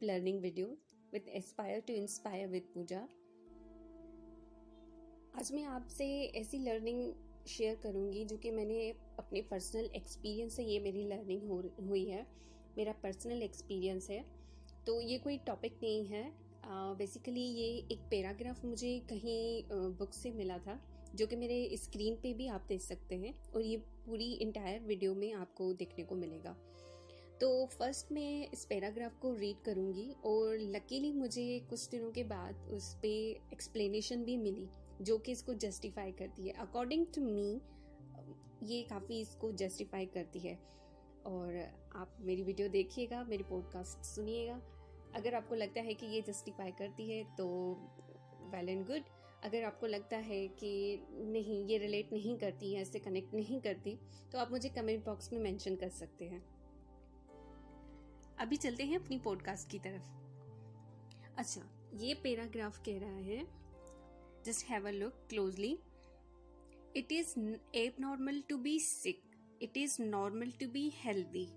learning video with Aspire to Inspire with Pooja। आज मैं आपसे ऐसी लर्निंग शेयर करूंगी जो कि मैंने अपने पर्सनल एक्सपीरियंस से, ये मेरी लर्निंग हुई है, मेरा पर्सनल एक्सपीरियंस है। तो ये कोई टॉपिक नहीं है, बेसिकली ये एक पैराग्राफ मुझे कहीं बुक से मिला था, जो कि मेरे स्क्रीन पे भी आप देख सकते हैं और ये पूरी इंटायर वीडियो में आपको देखने को मिलेगा। तो फर्स्ट मैं इस पैराग्राफ को रीड करूंगी और लकीली मुझे कुछ दिनों के बाद उस पे एक्सप्लेनेशन भी मिली जो कि इसको जस्टिफाई करती है। अकॉर्डिंग टू मी ये काफ़ी इसको जस्टिफाई करती है। और आप मेरी वीडियो देखिएगा, मेरी पॉडकास्ट सुनिएगा। अगर आपको लगता है कि ये जस्टिफाई करती है तो वेल एंड गुड। अगर आपको लगता है कि नहीं, ये रिलेट नहीं करती या इससे कनेक्ट नहीं करती, तो आप मुझे कमेंट बॉक्स में मेंशन कर सकते हैं। अभी चलते हैं अपनी पॉडकास्ट की तरफ। अच्छा, ये पैराग्राफ कह रहा है, just have a look closely. It is abnormal to be sick. It is normal to be healthy.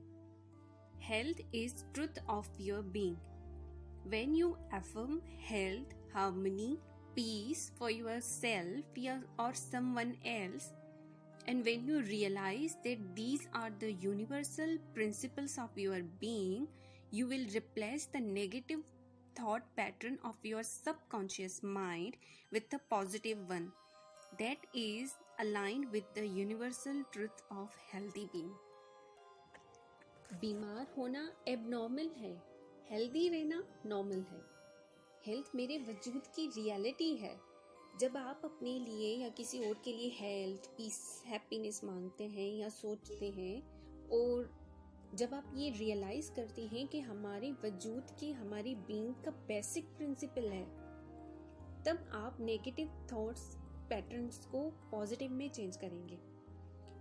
Health is truth of your being. When you affirm health, harmony, peace for yourself or someone else, and when you realize that these are the universal principles of your being, you will replace the negative thought pattern of your subconscious mind with a positive one that is aligned with the universal truth of healthy being. बीमार होना abnormal है, healthy रहना normal है। Health मेरे वजूद की reality है। जब आप अपने लिए या किसी और के लिए हेल्थ, पीस, हैप्पीनेस मांगते हैं या सोचते हैं, और जब आप ये रियलाइज करते हैं कि हमारे वजूद की, हमारी बीइंग का बेसिक प्रिंसिपल है, तब आप नेगेटिव थॉट्स पैटर्न्स को पॉजिटिव में चेंज करेंगे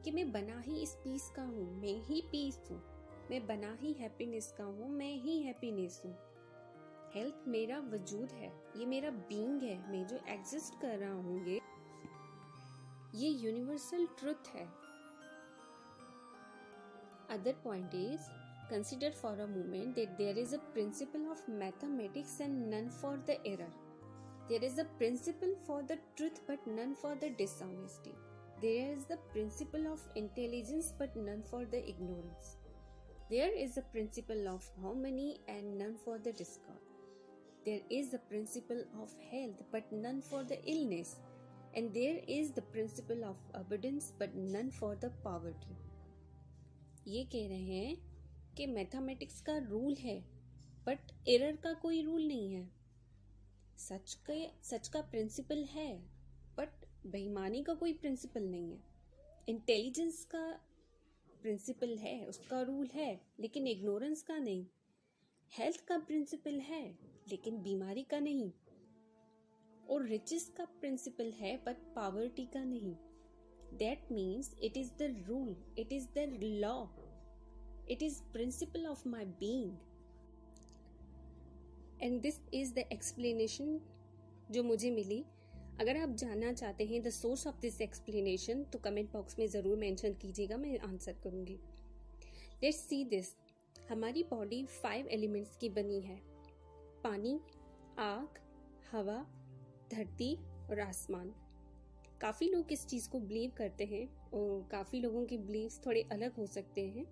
कि मैं बना ही इस पीस का हूँ, मैं ही पीस हूँ, मैं बना ही हैप्पीनेस का हूँ, मैं ही हैप्पीनेस हूँ। हेल्थ मेरा वजूद है, ये मेरा बीइंग है, मैं जो एग्जिस्ट कर रहा हूँ, ये यूनिवर्सल ट्रुथ है। Other point is, consider for a moment that there is a principle of mathematics and none for the error. There is a principle for the truth but none for the dishonesty. There is the principle of intelligence but none for the ignorance. There is a principle of harmony and none for the discord. There is a principle of health but none for the illness. And there is the principle of abundance but none for the poverty. ये कह रहे हैं कि mathematics का rule है but error का कोई rule नहीं है। सच का प्रिंसिपल है बट बेईमानी का कोई प्रिंसिपल नहीं है। इंटेलिजेंस का प्रिंसिपल है, उसका रूल है, लेकिन इग्नोरेंस का नहीं। हेल्थ का प्रिंसिपल है लेकिन बीमारी का नहीं। और रिचेस का प्रिंसिपल है बट पॉवर्टी का नहीं। That means it is the rule, it is the law, it is principle of my being. And this is the explanation जो मुझे मिली। अगर आप जानना चाहते हैं the source of this explanation, तो कमेंट बॉक्स में ज़रूर मेंशन कीजिएगा, मैं आंसर करूंगी। Let's see this. हमारी बॉडी 5 एलिमेंट्स की बनी है: पानी, आग, हवा, धरती और आसमान। काफ़ी लोग इस चीज़ को बिलीव करते हैं और काफ़ी लोगों के बिलीव्स थोड़े अलग हो सकते हैं,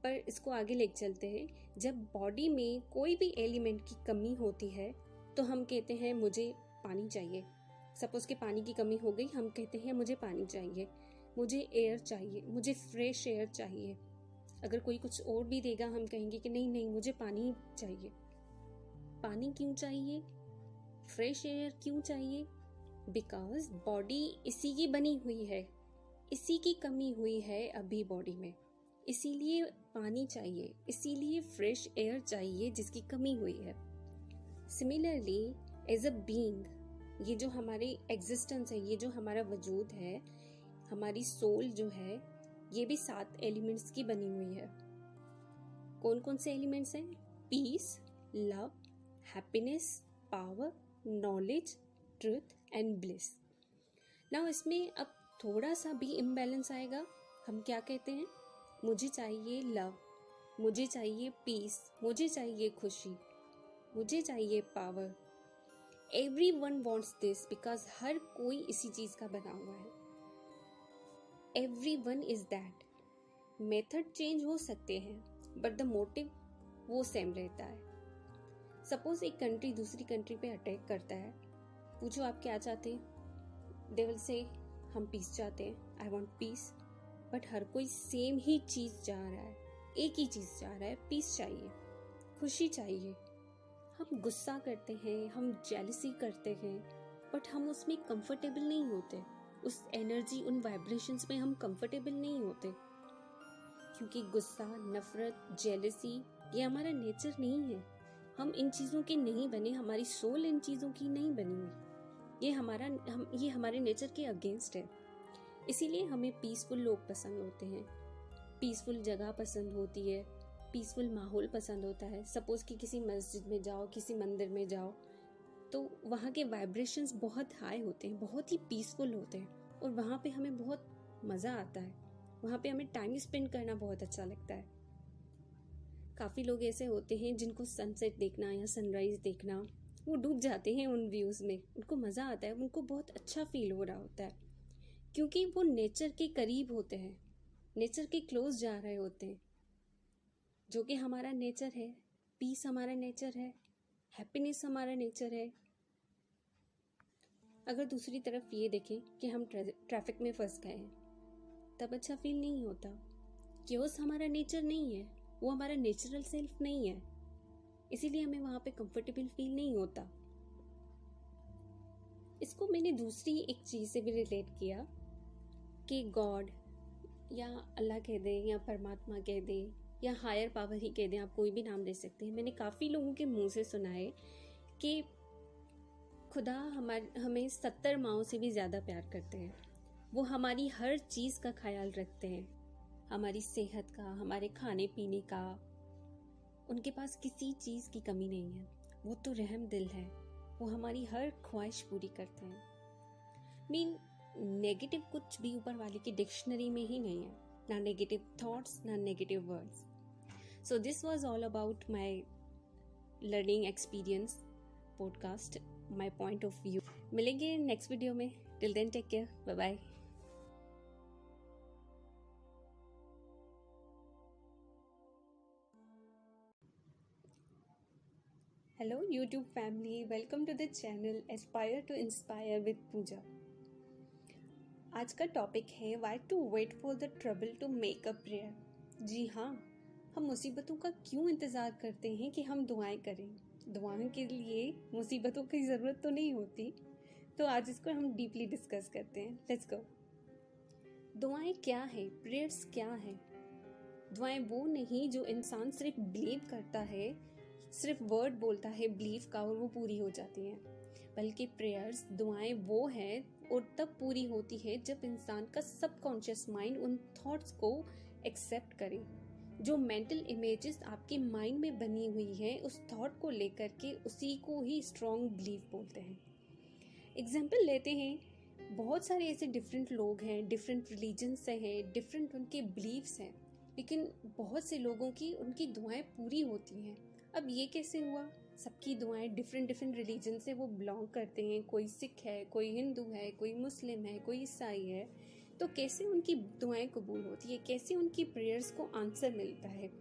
पर इसको आगे ले चलते हैं। जब बॉडी में कोई भी एलिमेंट की कमी होती है तो हम कहते हैं मुझे पानी चाहिए। सपोज कि पानी की कमी हो गई, हम कहते हैं मुझे पानी चाहिए, मुझे एयर चाहिए, मुझे फ्रेश एयर चाहिए। अगर कोई कुछ और भी देगा, हम कहेंगे कि नहीं नहीं, मुझे पानी चाहिए। पानी क्यों चाहिए? फ्रेश एयर क्यों चाहिए? बिकॉज बॉडी इसी की बनी हुई है, इसी की कमी हुई है अभी बॉडी में, इसीलिए पानी चाहिए, इसीलिए फ्रेश एयर चाहिए जिसकी कमी हुई है। सिमिलरली एज अ बीइंग, ये जो हमारी एग्जिस्टेंस है, ये जो हमारा वजूद है, हमारी सोल जो है, ये भी 7 एलिमेंट्स की बनी हुई है। कौन कौन से एलिमेंट्स हैं? Peace, love, happiness, power, knowledge, truth and bliss. Now इसमें अब थोड़ा सा भी इम्बैलेंस आएगा। हम क्या कहते हैं? मुझे चाहिए लव, मुझे चाहिए पीस, मुझे चाहिए खुशी, मुझे चाहिए power. Everyone wants this because हर कोई इसी चीज का बना हुआ है। Everyone is that। Method change हो सकते हैं बट द मोटिव वो सेम रहता है। सपोज एक कंट्री दूसरी कंट्री पे अटैक करता है, पूछो आप क्या चाहते हैं, दे विल से हम पीस चाहते हैं, आई वांट पीस। बट हर कोई सेम ही चीज चाह रहा है, एक ही चीज चाह रहा है, पीस चाहिए, खुशी चाहिए। हम गुस्सा करते हैं, हम जेलसी करते हैं, बट हम उसमें कंफर्टेबल नहीं होते, उस एनर्जी, उन वाइब्रेशंस में हम कंफर्टेबल नहीं होते, क्योंकि गुस्सा, नफरत, जेलसी ये हमारा नेचर नहीं है। हम इन चीज़ों के नहीं बने, हमारी सोल इन चीज़ों की नहीं बनी हुई। ये हमारे नेचर के अगेंस्ट है। इसीलिए हमें पीसफुल लोग पसंद होते हैं, पीसफुल जगह पसंद होती है, पीसफुल माहौल पसंद होता है। सपोज कि किसी मस्जिद में जाओ, किसी मंदिर में जाओ, तो वहाँ के वाइब्रेशंस बहुत हाई होते हैं, बहुत ही पीसफुल होते हैं, और वहाँ पे हमें बहुत मज़ा आता है, वहाँ पे हमें टाइम स्पेंड करना बहुत अच्छा लगता है। काफ़ी लोग ऐसे होते हैं जिनको सनसेट देखना या सनराइज देखना, वो डूब जाते हैं उन व्यूज़ में, उनको मज़ा आता है, उनको बहुत अच्छा फील हो रहा होता है, क्योंकि वो नेचर के करीब होते हैं, नेचर के क्लोज जा रहे होते हैं, जो कि हमारा नेचर है। पीस हमारा नेचर है, हैप्पीनेस हमारा नेचर है। अगर दूसरी तरफ ये देखें कि हम ट्रैफिक में फंस गए हैं, तब अच्छा फील नहीं होता। क्योस हमारा नेचर नहीं है, वो हमारा नेचुरल सेल्फ नहीं है, इसीलिए हमें वहाँ पे कंफर्टेबल फील नहीं होता। इसको मैंने दूसरी एक चीज़ से भी रिलेट किया कि गॉड या अल्लाह कह दें या परमात्मा कह दें या हायर पावर ही कह दें, आप कोई भी नाम दे सकते हैं। मैंने काफ़ी लोगों के मुंह से सुना है कि खुदा हमें 70 माओं से भी ज़्यादा प्यार करते हैं, वो हमारी हर चीज़ का ख्याल रखते हैं, हमारी सेहत का, हमारे खाने पीने का, उनके पास किसी चीज़ की कमी नहीं है। वो तो रहम दिल है, वो हमारी हर ख्वाहिश पूरी करते हैं। नेगेटिव कुछ भी ऊपर वाले की डिक्शनरी में ही नहीं है, ना नेगेटिव थॉट्स, ना negative words. So this was all about my learning experience podcast, my point of view. मिलेंगे नेक्स्ट वीडियो में। Till then take care, bye bye. Hello YouTube family, welcome to the channel aspire to inspire with Pooja. आज का topic है why to wait for the trouble to make a prayer. जी हाँ, हम मुसीबतों का क्यों इंतज़ार करते हैं कि हम दुआएं करें। दुआओं के लिए मुसीबतों की ज़रूरत तो नहीं होती। तो आज इसको हम डीपली डिस्कस करते हैं। Let's go. दुआएं क्या है, प्रेयर्स क्या है? दुआएं वो नहीं जो इंसान सिर्फ बिलीव करता है, सिर्फ वर्ड बोलता है बिलीव का और वो पूरी हो जाती हैं, बल्कि प्रेयर्स, दुआएं वो हैं और तब पूरी होती है जब इंसान का सबकॉन्शियस माइंड उन थॉट्स को एक्सेप्ट करे। जो मेंटल इमेजेस आपके माइंड में बनी हुई है, उस थॉट को लेकर के उसी को ही स्ट्रॉन्ग बिलीव बोलते हैं। एग्जाम्पल लेते हैं, बहुत सारे ऐसे डिफरेंट लोग हैं, डिफरेंट रिलीजन से हैं, डिफरेंट उनके बिलीव्स हैं, लेकिन बहुत से लोगों की उनकी दुआएं पूरी होती हैं। अब ये कैसे हुआ? सबकी दुआएं डिफरेंट रिलीजन से वो बिलोंग करते हैं, कोई सिख है, कोई हिंदू है, कोई मुस्लिम है, कोई ईसाई है, तो कैसे उनकी दुआएं कबूल होती है, कैसे उनकी प्रेयर्स को आंसर मिलता है?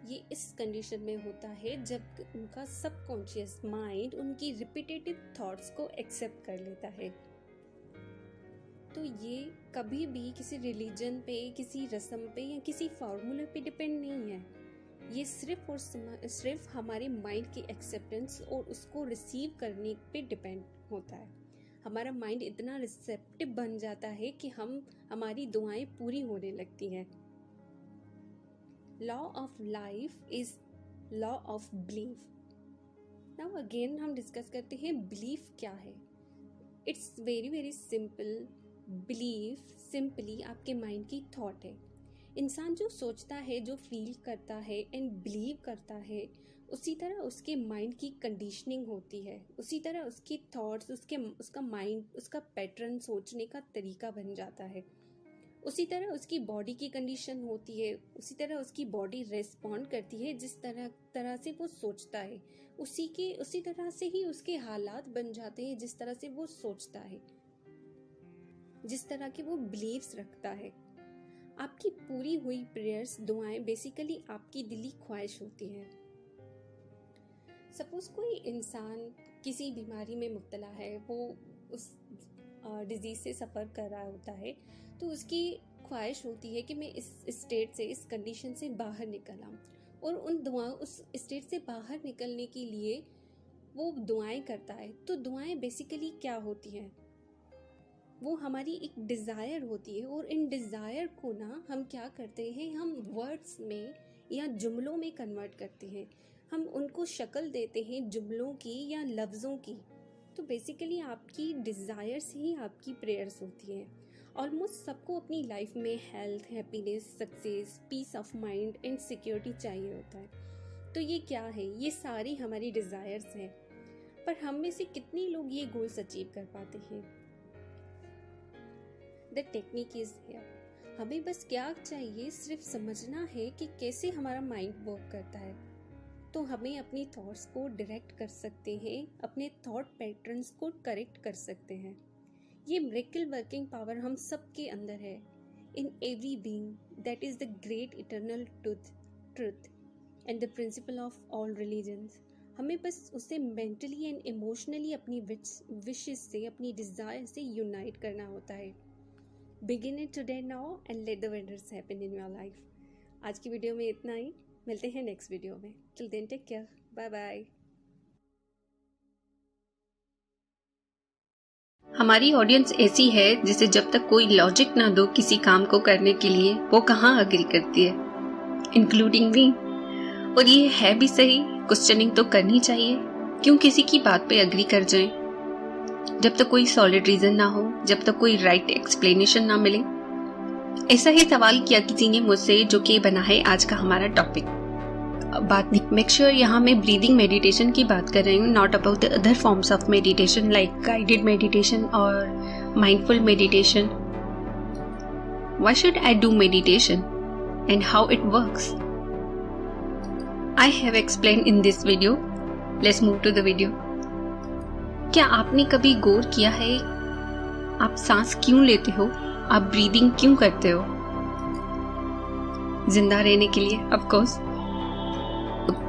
ये इस कंडीशन में होता है जब उनका सबकॉन्शियस माइंड उनकी रिपीटेटिव थॉट्स को एक्सेप्ट कर लेता है। तो ये कभी भी किसी रिलीजन पे, किसी रस्म पे या किसी फार्मूला पे डिपेंड नहीं है। ये सिर्फ और सिर्फ हमारे माइंड की एक्सेप्टेंस और उसको रिसीव करने पे डिपेंड होता है। हमारा माइंड इतना रिसेप्टिव बन जाता है कि हमारी दुआएं पूरी होने लगती हैं। Law of life is law of belief. Now again हम डिस्कस करते हैं बिलीफ क्या है। It's very simple. Belief simply आपके माइंड की थॉट है। इंसान जो सोचता है, जो फील करता है एंड बिलीव करता है, उसी तरह उसके माइंड की कंडीशनिंग होती है, उसी तरह उसकी थॉट्स, उसका माइंड, उसका पैटर्न, सोचने का तरीका बन जाता है। उसी तरह उसकी बॉडी की कंडीशन होती है, उसी तरह उसकी बॉडी रेस्पॉन्ड करती है जिस तरह से वो सोचता है, उसी तरह से ही उसके हालात बन जाते हैं जिस तरह से वो सोचता है, जिस तरह के वो बिलीव्स रखता है। आपकी पूरी हुई प्रेयर्स, दुआएं बेसिकली आपकी दिली ख्वाहिश होती है। सपोज कोई इंसान किसी बीमारी में मुब्तला है, वो उस डिजीज से सफ़र कर रहा होता है, तो उसकी ख्वाहिश होती है कि मैं इस स्टेट से, इस कंडीशन से बाहर निकल आऊँ, और उस स्टेट से बाहर निकलने के लिए वो दुआएं करता है। तो दुआएं बेसिकली क्या होती हैं? वो हमारी एक डिज़ायर होती है, और इन डिज़ायर को ना हम क्या करते हैं, हम वर्ड्स में या जुमलों में कन्वर्ट करते हैं, हम उनको शक्ल देते हैं जुमलों की या लफ्ज़ों की। तो बेसिकली आपकी डिज़ायर्स ही आपकी प्रेयर्स होती हैं। ऑलमोस्ट सबको अपनी लाइफ में health, happiness, success, peace of mind and security चाहिए होता है। तो ये क्या है? ये सारी हमारी डिज़ायर्स हैं। पर हम में से कितने लोग ये गोल्स अचीव कर पाते हैं? The technique is here. हमें बस क्या चाहिए, सिर्फ समझना है कि कैसे हमारा माइंड वर्क करता है। तो हमें अपनी थॉट्स को डायरेक्ट कर सकते हैं, अपने थॉट पैटर्न्स को करेक्ट कर सकते हैं। ये मिरेकल वर्किंग पावर हम सब के अंदर है, in every being, that is the great eternal truth and the principle of all religions. हमें बस उसे मेंटली एंड इमोशनली अपनी विशेस से, अपनी डिजायर से यूनाइट करना होता है। Begin it today now and let the wonders happen in your life. आज की वीडियो में इतना ही, मिलते हैं नेक्स्ट वीडियो में। Till then take care, bye bye. हमारी ऑडियंस ऐसी है जिसे जब तक कोई लॉजिक ना दो किसी काम को करने के लिए, वो कहाँ अग्री करती है, इंक्लूडिंग मी। और ये है भी सही, क्वेश्चनिंग तो करनी चाहिए। क्यों किसी की बात पे अग्री कर जाएं? जब तक कोई सॉलिड रीजन ना हो, जब तक कोई राइट एक्सप्लेनेशन ना मिले। ऐसा ही सवाल किया किसी ने मुझसे, जो कि बना है आज का हमारा टॉपिक। बात नहीं, मेक श्योर यहाँ मैं ब्रीदिंग मेडिटेशन की बात कर रही हूँ, not about the other forms of meditation like guided meditation और mindful meditation. Why should I do meditation and how it works? I have explain in this video. Let's move to the video. क्या आपने कभी गौर किया है आप सांस क्यों लेते हो? आप ब्रीदिंग क्यों करते हो? जिंदा रहने के लिए, ऑफ कोर्स।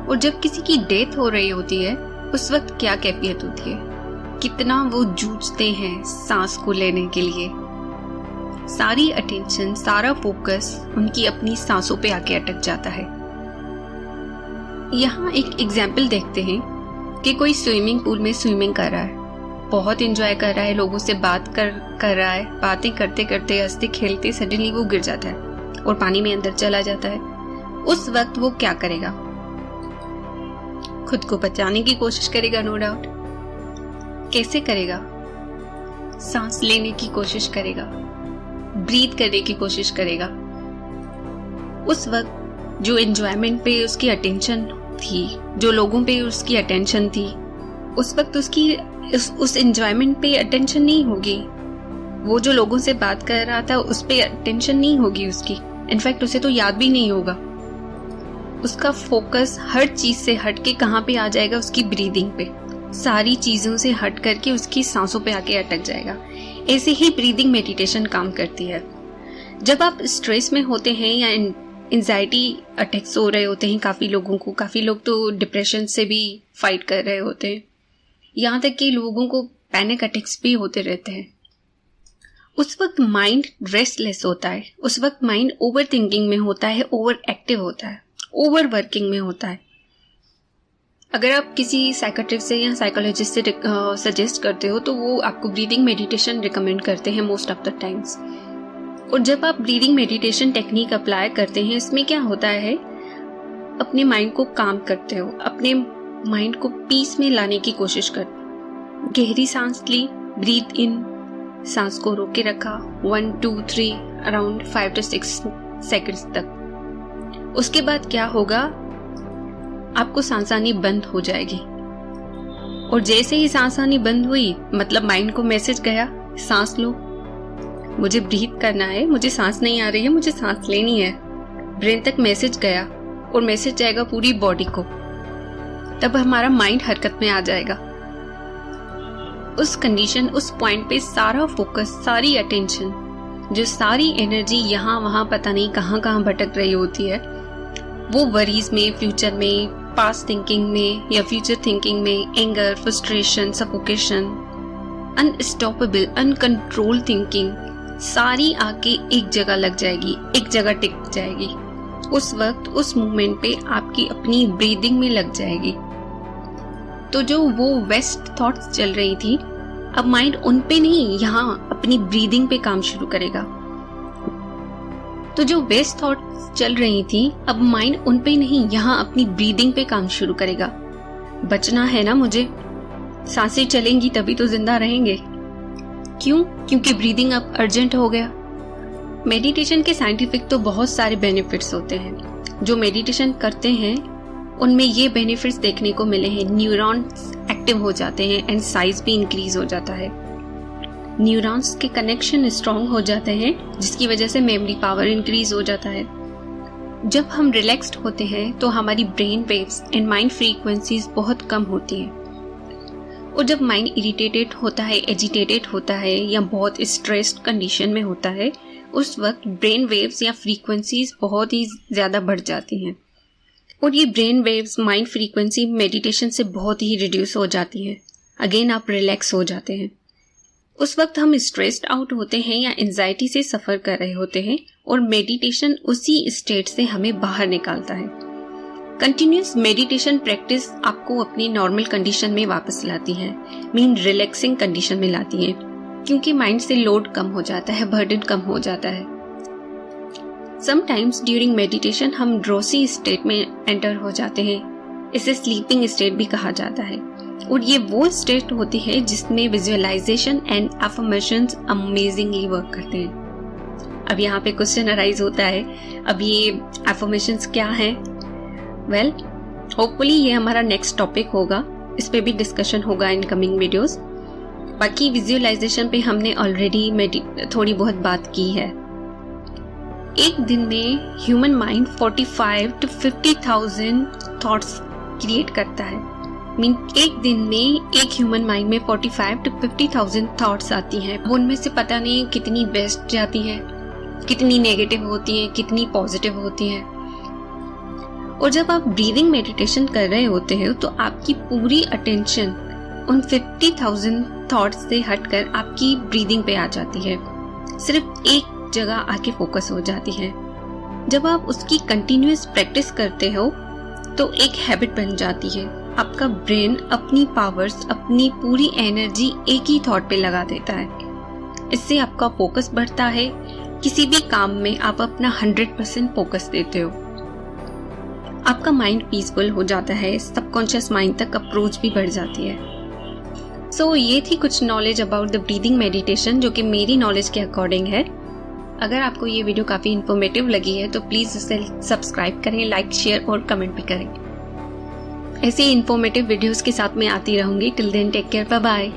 और जब किसी की डेथ हो रही होती है, उस वक्त क्या कैफियत होती है? कितना वो जूझते हैं सांस को लेने के लिए। सारी अटेंशन, सारा फोकस उनकी अपनी सांसों पे आके अटक जाता है। यहाँ एक एग्जाम्पल देखते हैं कि कोई स्विमिंग पूल में स्विमिंग कर रहा है, बहुत एंजॉय कर रहा है, लोगों से बात कर रहा है, बातें करते करते, हंसते खेलते सडनली वो गिर जाता है और पानी में अंदर चला जाता है। उस वक्त वो क्या करेगा? खुद को बचाने की कोशिश करेगा, नो डाउट। कैसे करेगा? सांस लेने की कोशिश करेगा, ब्रीथ करने की कोशिश करेगा। उस वक्त जो एंजॉयमेंट पे उसकी अटेंशन थी, जो लोगों पे उसकी अटेंशन थी, उस वक्त उसकी उस एंजॉयमेंट पे अटेंशन नहीं होगी। वो जो लोगों से बात कर रहा था उस पे अटेंशन नहीं होगी उसकी। इनफैक्ट उसे तो याद भी नहीं होगा। उसका फोकस हर चीज से हट के कहाँ पे आ जाएगा? उसकी ब्रीदिंग पे। सारी चीजों से हट करके उसकी सांसों पे आके अटक जाएगा। ऐसे ही ब्रीदिंग मेडिटेशन काम करती है। जब आप स्ट्रेस में होते हैं या एंजाइटी अटैक्स हो रहे होते हैं काफी लोगों को, काफी लोग तो डिप्रेशन से भी फाइट कर रहे होते हैं, यहाँ तक कि लोगों को पैनिक अटैक्स भी होते रहते हैं। उस वक्त माइंड रेस्टलेस होता है, उस वक्त माइंड ओवर थिंकिंग में होता है, ओवर एक्टिव होता है, ओवर वर्किंग में होता है। अगर आप किसी साइकेट्रिस्ट से या साइकोलॉजिस्ट से सजेस्ट करते हो तो वो आपको ब्रीदिंग मेडिटेशन रिकमेंड करते हैं मोस्ट ऑफ द टाइम्स। और जब आप ब्रीदिंग मेडिटेशन टेक्निक अप्लाई करते हैं, इसमें क्या होता है, अपने माइंड को काम करते हो, अपने माइंड को पीस में लाने की कोशिश कर। गहरी सांस ली, ब्रीथ इन, सांस को रोके रखा 1 2 3 अराउंड 5 to 6 सेकंड्स तक। उसके बाद क्या होगा, आपको सांस आनी बंद हो जाएगी। और जैसे ही सांस आनी बंद हुई, मतलब माइंड को मैसेज गया सांस लो। मुझे ब्रीथ करना है, मुझे सांस नहीं आ रही है, मुझे सांस लेनी है। ब्रेन तक मैसेज गया और मैसेज जाएगा पूरी बॉडी को, तब हमारा माइंड हरकत में आ जाएगा। उस कंडीशन, उस पॉइंट पे सारा फोकस, सारी अटेंशन, जो सारी एनर्जी यहाँ वहाँ पता नहीं कहाँ कहाँ भटक रही होती है, वो वरीज में, फ्यूचर में, पास्ट थिंकिंग में या फ्यूचर थिंकिंग में, anger, frustration, suffocation, unstoppable, uncontrol thinking, सारी आके एक जगह लग जाएगी, एक जगह टिक जाएगी। उस वक्त, उस मोमेंट पे आपकी अपनी ब्रीदिंग में लग जाएगी। तो जो वो वेस्ट थॉट्स चल रही थी, अब माइंड उन पे नहीं, यहाँ अपनी ब्रीदिंग पे काम शुरू करेगा। तो जो वेस्ट थॉट्स चल रही थी, अब माइंड उन पे नहीं, यहाँ अपनी ब्रीदिंग पे काम शुरू करेगा। बचना है ना मुझे, सांसें चलेंगी तभी तो जिंदा रहेंगे। क्यों? क्योंकि ब्रीदिंग अब अर्जेंट हो गया। मेडिटेशन के साइंटिफिक तो बहुत सारे बेनिफिट्स होते हैं। जो मेडिटेशन करते हैं उनमें ये बेनिफिट्स देखने को मिले हैं। न्यूरॉन्स एक्टिव हो जाते हैं एंड साइज भी इंक्रीज हो जाता है। न्यूरॉन्स के कनेक्शन स्ट्रॉन्ग हो जाते हैं, जिसकी वजह से मेमोरी पावर इंक्रीज हो जाता है। जब हम रिलैक्स्ड होते हैं तो हमारी brain waves and mind frequencies बहुत कम होती हैं। और जब माइंड इरिटेटेड होता है, एजिटेटेड होता है या बहुत स्ट्रेस्ड कंडीशन में होता है, उस वक्त ब्रेन वेव्स या फ्रीक्वेंसीज बहुत ही ज्यादा बढ़ जाती हैं। और ये brain waves, mind frequency meditation से बहुत ही रिड्यूस हो जाती है। अगेन आप रिलैक्स हो जाते हैं। उस वक्त हम स्ट्रेस्ड आउट होते हैं या एंजाइटी से सफर कर रहे होते हैं और मेडिटेशन उसी स्टेट से हमें बाहर निकालता है। कंटिन्यूस मेडिटेशन प्रैक्टिस आपको अपनी नॉर्मल कंडीशन में वापस लाती है, मीन रिलैक्सिंग कंडीशन में लाती है, क्योंकि माइंड से लोड कम हो जाता है, बर्डन कम हो जाता है। समटाइम्स ड्यूरिंग मेडिटेशन हम ड्रोसी स्टेट में एंटर हो जाते हैं। इसे स्लीपिंग स्टेट भी कहा जाता है। और ये वो स्टेट होती है जिसमें visualisation and affirmations amazingly work करते हैं। अब यहाँ पे क्वेश्चन अराइज होता है, अब ये अफर्मेशंस क्या है? वेल, होपफुली ये हमारा नेक्स्ट टॉपिक होगा, इस पे भी डिस्कशन होगा इन कमिंग वीडियोस। बाकी विजुअलाइजेशन पे हमने ऑलरेडी थोड़ी बहुत बात की है। एक दिन में human mind 45 to 50,000 thoughts create करता है। मीन एक दिन में एक ह्यूमन माइंड में 45 to 50,000 थॉट्स आती हैं। उनमें से पता नहीं कितनी बेस्ट जाती है, कितनी नेगेटिव होती है, कितनी पॉजिटिव होती है। और जब आप ब्रीदिंग मेडिटेशन कर रहे होते हो तो आपकी पूरी अटेंशन उन 50,000 थॉट्स से हटकर आपकी ब्रीदिंग पे आ जाती है। सिर्फ एक जगह आके फोकस हो जाती है। जब आप उसकी कंटिन्यूअस प्रैक्टिस करते हो तो एक हैबिट बन जाती है। आपका ब्रेन अपनी पावर्स, अपनी पूरी एनर्जी एक ही थॉट पे लगा देता है। इससे आपका फोकस बढ़ता है। किसी भी काम में आप अपना 100% फोकस देते हो। आपका माइंड पीसफुल हो जाता है, सबकॉन्शियस माइंड तक अप्रोच भी बढ़ जाती है। सो ये थी कुछ knowledge about the breathing meditation, जो कि मेरी नॉलेज के अकॉर्डिंग है। अगर आपको ये वीडियो काफी इंफॉर्मेटिव लगी है तो प्लीज इसे सब्सक्राइब करें, लाइक, शेयर और कमेंट भी करें। ऐसे इंफॉर्मेटिव वीडियोस के साथ मैं आती रहूंगी। Till then take care, bye bye.